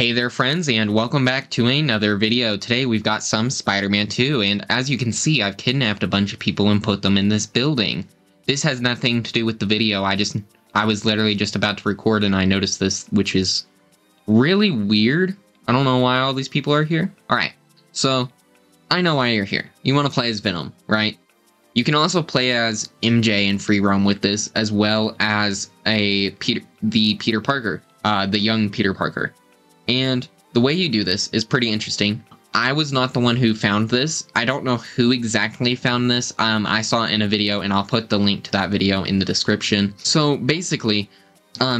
Hey there friends, and welcome back to another video. Today we've got some Spider-Man 2, and as you can see, I've kidnapped a bunch of people and put them in this building. This has nothing to do with the video. I was literally just about to record and I noticed this, which is really weird. I don't know why all these people are here. Alright, so I know why you're here. You want to play as Venom, right? You can also play as MJ in free roam with this, as well as the Peter Parker, the young Peter Parker. And the way you do this is pretty interesting. I was not the one who found this. I don't know who exactly found this. I saw it in a video, and I'll put the link to that video in the description. So basically,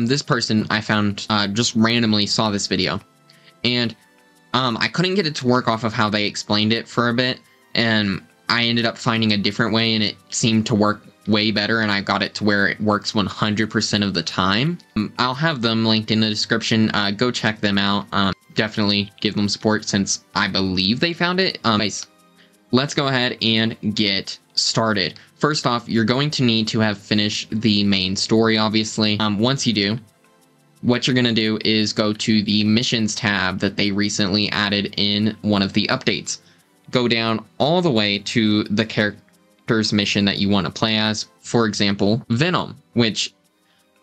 this person I found just randomly saw this video. And I couldn't get it to work off of how they explained it for a bit. And I ended up finding a different way, and it seemed to work way better, and I got it to where it works 100% of the time. I'll have them linked in the description. Go check them out. Definitely give them support since I believe they found it. Let's go ahead and get started. First off, you're going to need to have finished the main story, obviously. Once you do, what you're going to do is go to the missions tab that they recently added in one of the updates. Go down all the way to the character's mission that you want to play as. For example, Venom, which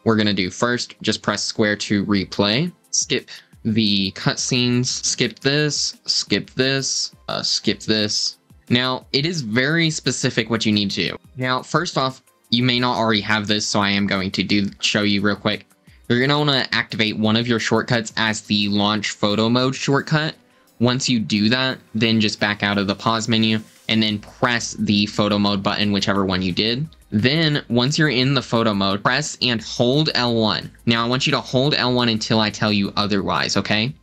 we're going to do first. Just press square to replay. Skip the cutscenes. Skip this. Skip this. Skip this. Now, it is very specific what you need to do. Now, first off, you may not already have this, so I am going to show you real quick. You're going to want to activate one of your shortcuts as the launch photo mode shortcut. Once you do that, then just back out of the pause menu and then press the photo mode button, whichever one you did. Then once you're in the photo mode, press and hold L1. Now I want you to hold L1 until I tell you otherwise, okay?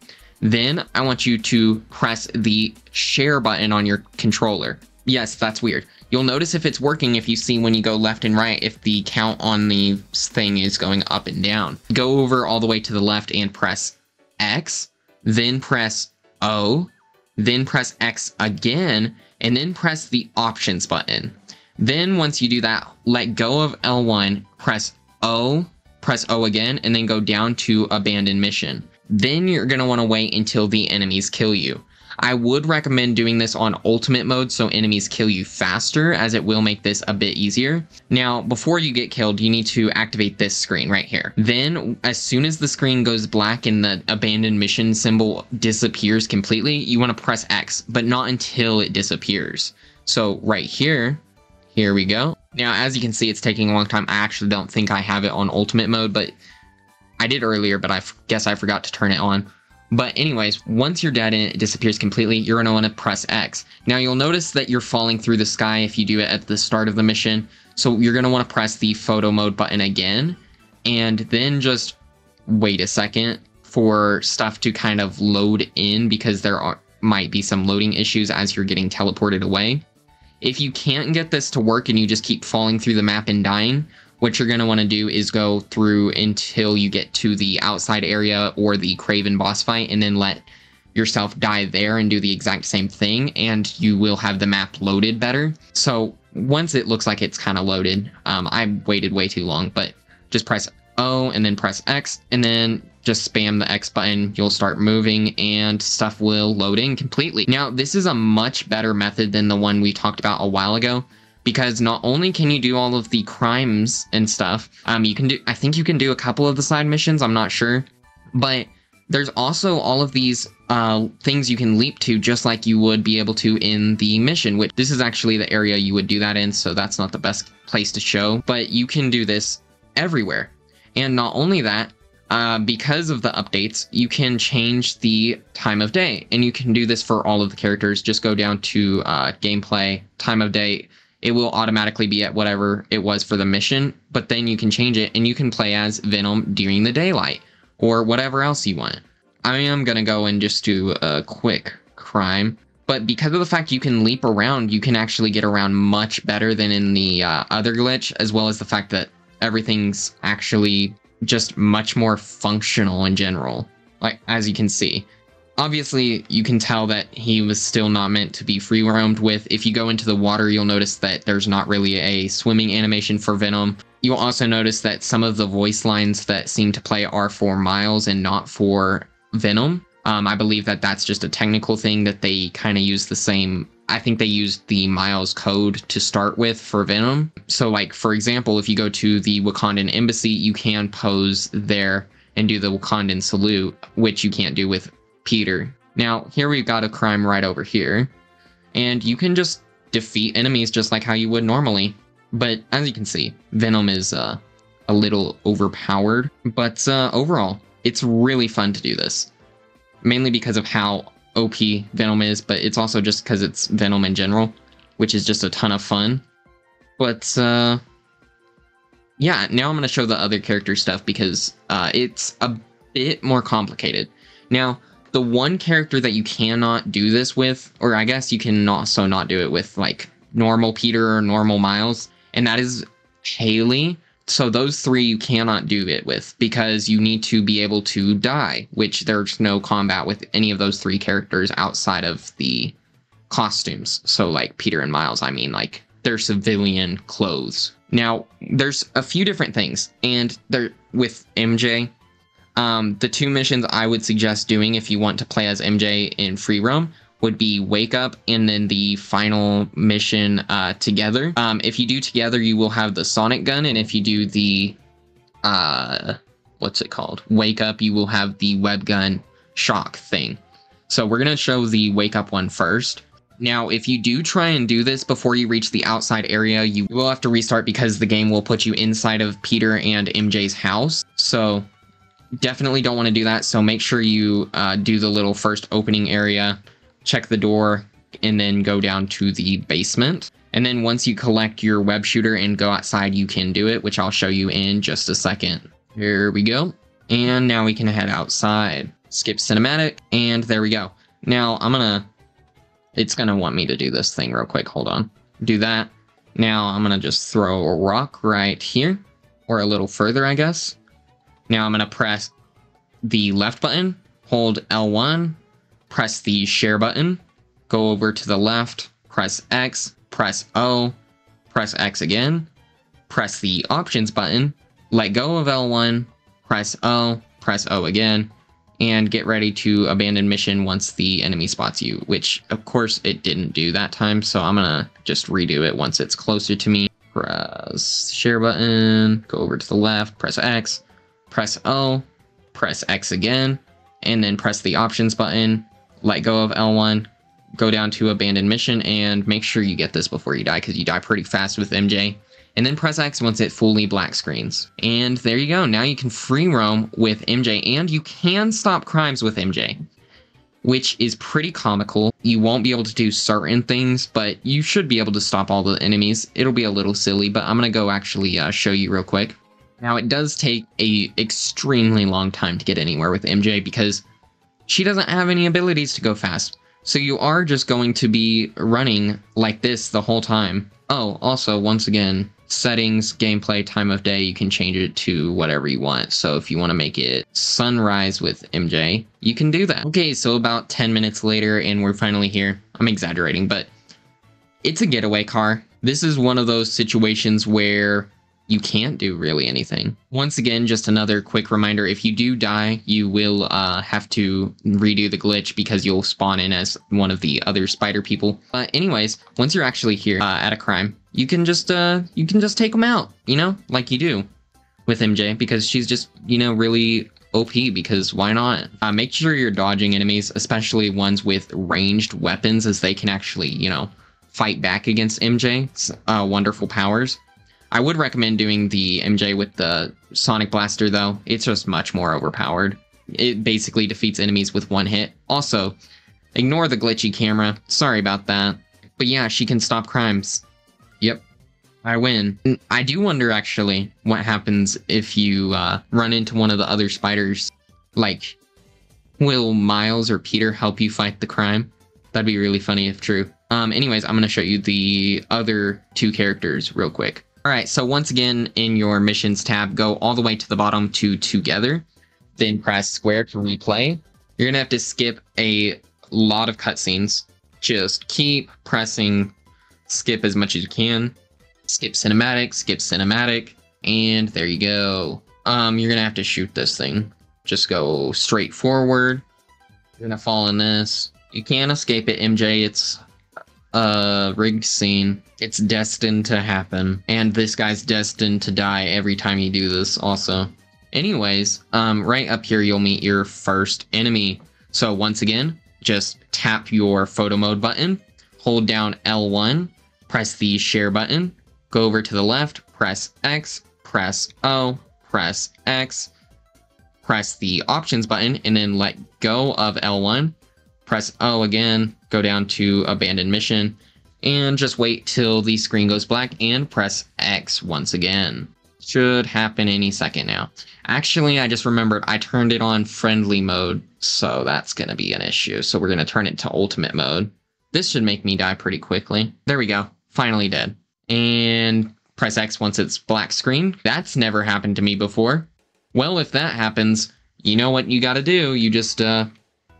Then I want you to press the share button on your controller. Yes, that's weird. You'll notice if it's working if you see when you go left and right, if the count on the thing is going up and down. Go over all the way to the left and press X, then press O, then press X again, and then press the options button. Then once you do that, let go of L1, press O again, and then go down to abandon mission. Then you're going to want to wait until the enemies kill you. I would recommend doing this on ultimate mode so enemies kill you faster, as it will make this a bit easier. Now, before you get killed, you need to activate this screen right here. Then, as soon as the screen goes black and the abandoned mission symbol disappears completely, you want to press X, but not until it disappears. So right here, here we go. Now, as you can see, it's taking a long time. I actually don't think I have it on ultimate mode, but I did earlier, but I guess I forgot to turn it on. But anyways, once you're dead and it disappears completely, you're going to want to press X. Now you'll notice that you're falling through the sky if you do it at the start of the mission. So you're going to want to press the photo mode button again. And then just wait a second for stuff to kind of load in, because might be some loading issues as you're getting teleported away. If you can't get this to work and you just keep falling through the map and dying, what you're going to want to do is go through until you get to the outside area or the Craven boss fight, and then let yourself die there and do the exact same thing, and you will have the map loaded better. So once it looks like it's kind of loaded, I waited way too long, but just press O and then press X, and then just spam the X button. You'll start moving and stuff will load in completely. Now, this is a much better method than the one we talked about a while ago, because not only can you do all of the crimes and stuff, I think you can do a couple of the side missions, I'm not sure, but there's also all of these things you can leap to, just like you would be able to in the mission, which this is actually the area you would do that in, so that's not the best place to show, but you can do this everywhere. And not only that, because of the updates, you can change the time of day, and you can do this for all of the characters. Just go down to gameplay, time of day. It will automatically be at whatever it was for the mission, but then you can change it and you can play as Venom during the daylight or whatever else you want. I am going to go and just do a quick crime, but because of the fact you can leap around, you can actually get around much better than in the other glitch, as well as the fact that everything's actually just much more functional in general, like as you can see. Obviously, you can tell that he was still not meant to be free roamed with. If you go into the water, you'll notice that there's not really a swimming animation for Venom. You'll also notice that some of the voice lines that seem to play are for Miles and not for Venom. I believe that that's just a technical thing that they kind of use the same. I think they used the Miles code to start with for Venom. So like, for example, if you go to the Wakandan embassy, you can pose there and do the Wakandan salute, which you can't do with Peter. Now, here we've got a crime right over here. And you can just defeat enemies just like how you would normally. But as you can see, Venom is a little overpowered. But overall, it's really fun to do this. Mainly because of how OP Venom is, but it's also just because it's Venom in general, which is just a ton of fun. But yeah, now I'm going to show the other character stuff because it's a bit more complicated. Now, the one character that you cannot do this with, or I guess you can also not do it with, like, normal Peter or normal Miles, and that is Haley. So those three you cannot do it with because you need to be able to die, which there's no combat with any of those three characters outside of the costumes. So like Peter and Miles, I mean, like, their civilian clothes. Now, there's a few different things, and they're with MJ. The two missions I would suggest doing if you want to play as MJ in free roam would be Wake Up and then the final mission Together. If you do Together, you will have the sonic gun, and if you do the what's it called, Wake Up, you will have the web gun shock thing. So we're gonna show the Wake Up one first. Now, if you do try and do this before you reach the outside area, you will have to restart because the game will put you inside of Peter and MJ's house. So definitely don't want to do that. So make sure you do the little first opening area, check the door, and then go down to the basement. And then once you collect your web shooter and go outside, you can do it, which I'll show you in just a second. Here we go. And now we can head outside. Skip cinematic, and there we go. Now it's gonna want me to do this thing real quick. Hold on. Do that. Now I'm gonna just throw a rock right here, or a little further, I guess. Now I'm gonna press the left button, hold L1, press the share button, go over to the left, press X, press O, press X again, press the options button, let go of L1, press O again, and get ready to abandon mission once the enemy spots you, which of course it didn't do that time, so I'm gonna just redo it once it's closer to me. Press share button, go over to the left, press X, press O, press X again, and then press the options button, let go of L1, go down to abandon mission, and make sure you get this before you die because you die pretty fast with MJ. And then press X once it fully black screens. And there you go. Now you can free roam with MJ, and you can stop crimes with MJ, which is pretty comical. You won't be able to do certain things, but you should be able to stop all the enemies. It'll be a little silly, but I'm going to go actually show you real quick. Now, it does take a extremely long time to get anywhere with MJ because she doesn't have any abilities to go fast. So you are just going to be running like this the whole time. Oh, also, once again, settings, gameplay, time of day, you can change it to whatever you want. So if you want to make it sunrise with MJ, you can do that. Okay, so about 10 minutes later, and we're finally here. I'm exaggerating, but it's a getaway car. This is one of those situations where you can't do really anything. Once again, just another quick reminder, if you do die, you will have to redo the glitch because you'll spawn in as one of the other spider people. Anyways, once you're actually here at a crime, you can just take them out, you know, like you do with MJ, because she's just, you know, really OP, because why not? Make sure you're dodging enemies, especially ones with ranged weapons, as they can actually, you know, fight back against MJ's wonderful powers. I would recommend doing the MJ with the Sonic Blaster, though. It's just much more overpowered. It basically defeats enemies with one hit. Also, ignore the glitchy camera. Sorry about that. But yeah, she can stop crimes. Yep, I win. I do wonder, actually, what happens if you run into one of the other spiders. Like, will Miles or Peter help you fight the crime? That'd be really funny if true. Anyways, I'm going to show you the other two characters real quick. Alright, so once again, in your missions tab, go all the way to the bottom to Together, then press square to replay. You're gonna have to skip a lot of cutscenes. Just keep pressing skip as much as you can. Skip cinematic, and there you go. You're gonna have to shoot this thing. Just go straight forward, You're gonna fall in this. You can't escape it, MJ. It's a rigged scene. It's destined to happen. And this guy's destined to die every time you do this also. Anyways, right up here you'll meet your first enemy. So once again, just tap your photo mode button, hold down L1, press the share button, go over to the left, press X, press O, press X, press the options button, and then let go of L1, press O again, go down to abandoned mission, and just wait till the screen goes black and press X once again. Should happen any second now. Actually, I just remembered I turned it on friendly mode, so that's going to be an issue. So we're going to turn it to ultimate mode. This should make me die pretty quickly. There we go. Finally dead. And press X once it's black screen. That's never happened to me before. Well, if that happens, you know what you got to do. You just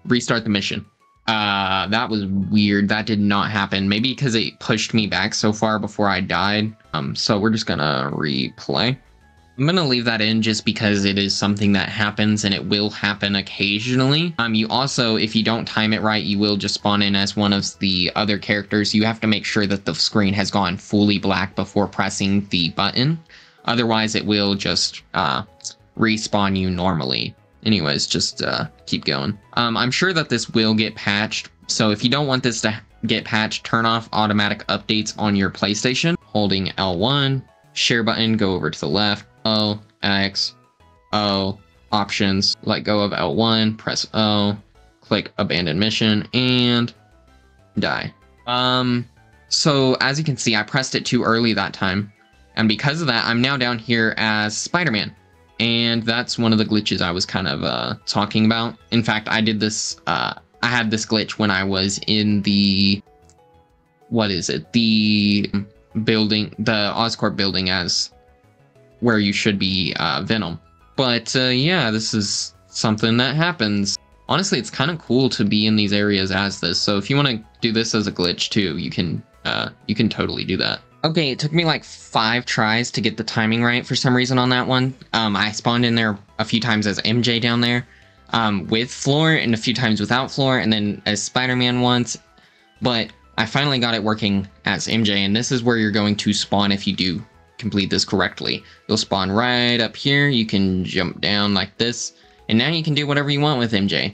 restart the mission. That was weird. That did not happen. Maybe because it pushed me back so far before I died. So we're just gonna replay. I'm gonna leave that in just because it is something that happens and it will happen occasionally. You also, if you don't time it right, you will just spawn in as one of the other characters. You have to make sure that the screen has gone fully black before pressing the button. Otherwise, it will just respawn you normally. Anyways, just keep going. I'm sure that this will get patched. So if you don't want this to get patched, turn off automatic updates on your PlayStation. Holding L1, share button, go over to the left, O, X, O, options, let go of L1, press O, click abandon mission, and die. So as you can see, I pressed it too early that time. And because of that, I'm now down here as Spider-Man. And that's one of the glitches I was kind of talking about. In fact, I did this, I had this glitch when I was in the, what is it? The building, the Oscorp building, as where you should be Venom. But yeah, this is something that happens. Honestly, it's kind of cool to be in these areas as this. So if you want to do this as a glitch too, you can totally do that. Okay, it took me like 5 tries to get the timing right for some reason on that one. I spawned in there a few times as MJ down there with Floor and a few times without Floor, and then as Spider-Man once. But I finally got it working as MJ, and this is where you're going to spawn if you do complete this correctly. You'll spawn right up here. You can jump down like this, and now you can do whatever you want with MJ.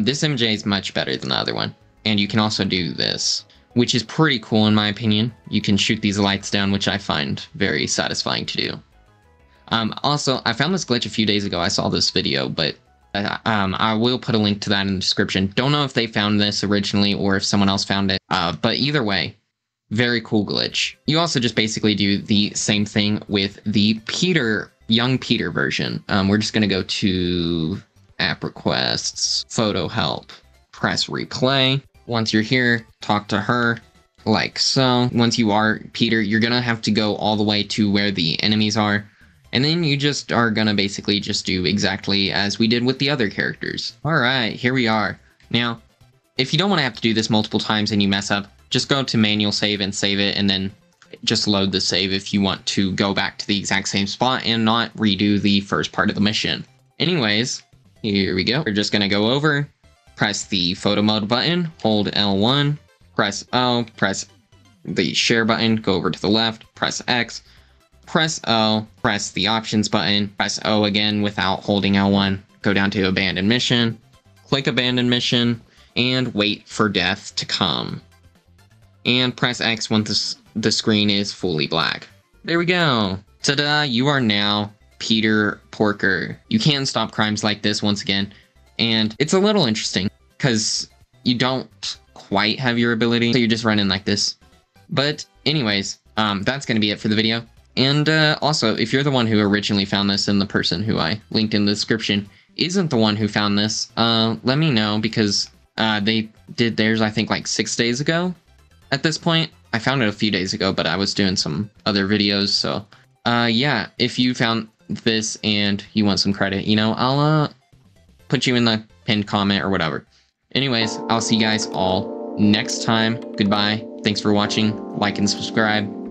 This MJ is much better than the other one, and you can also do this, which is pretty cool in my opinion. You can shoot these lights down, which I find very satisfying to do. Also, I found this glitch a few days ago. I saw this video, but I will put a link to that in the description. Don't know if they found this originally or if someone else found it, but either way, very cool glitch. You also just basically do the same thing with the young Peter version. We're just going to go to app requests, photo help, press replay. Once you're here, talk to her like so. Once you are Peter, you're gonna have to go all the way to where the enemies are, and then you just are gonna basically just do exactly as we did with the other characters. Alright, here we are. Now, if you don't want to have to do this multiple times and you mess up, just go to manual save and save it, and then just load the save if you want to go back to the exact same spot and not redo the first part of the mission. Anyways, here we go. We're just gonna go over, press the photo mode button, hold L1, press O, press the share button, go over to the left, press X, press O, press the options button, press O again without holding L1, go down to abandon mission, click abandon mission, and wait for death to come. And press X once the screen is fully black. There we go. Ta-da, you are now Peter Porker. You can stop crimes like this once again. And it's a little interesting because you don't quite have your ability, so you're just running like this. But anyways, that's going to be it for the video. And also, if you're the one who originally found this and the person who I linked in the description isn't the one who found this, let me know, because they did theirs, I think, like 6 days ago at this point. I found it a few days ago, but I was doing some other videos, so yeah, if you found this and you want some credit, you know, I'll put you in the pinned comment or whatever. Anyways, I'll see you guys all next time. Goodbye. Thanks for watching. Like and subscribe.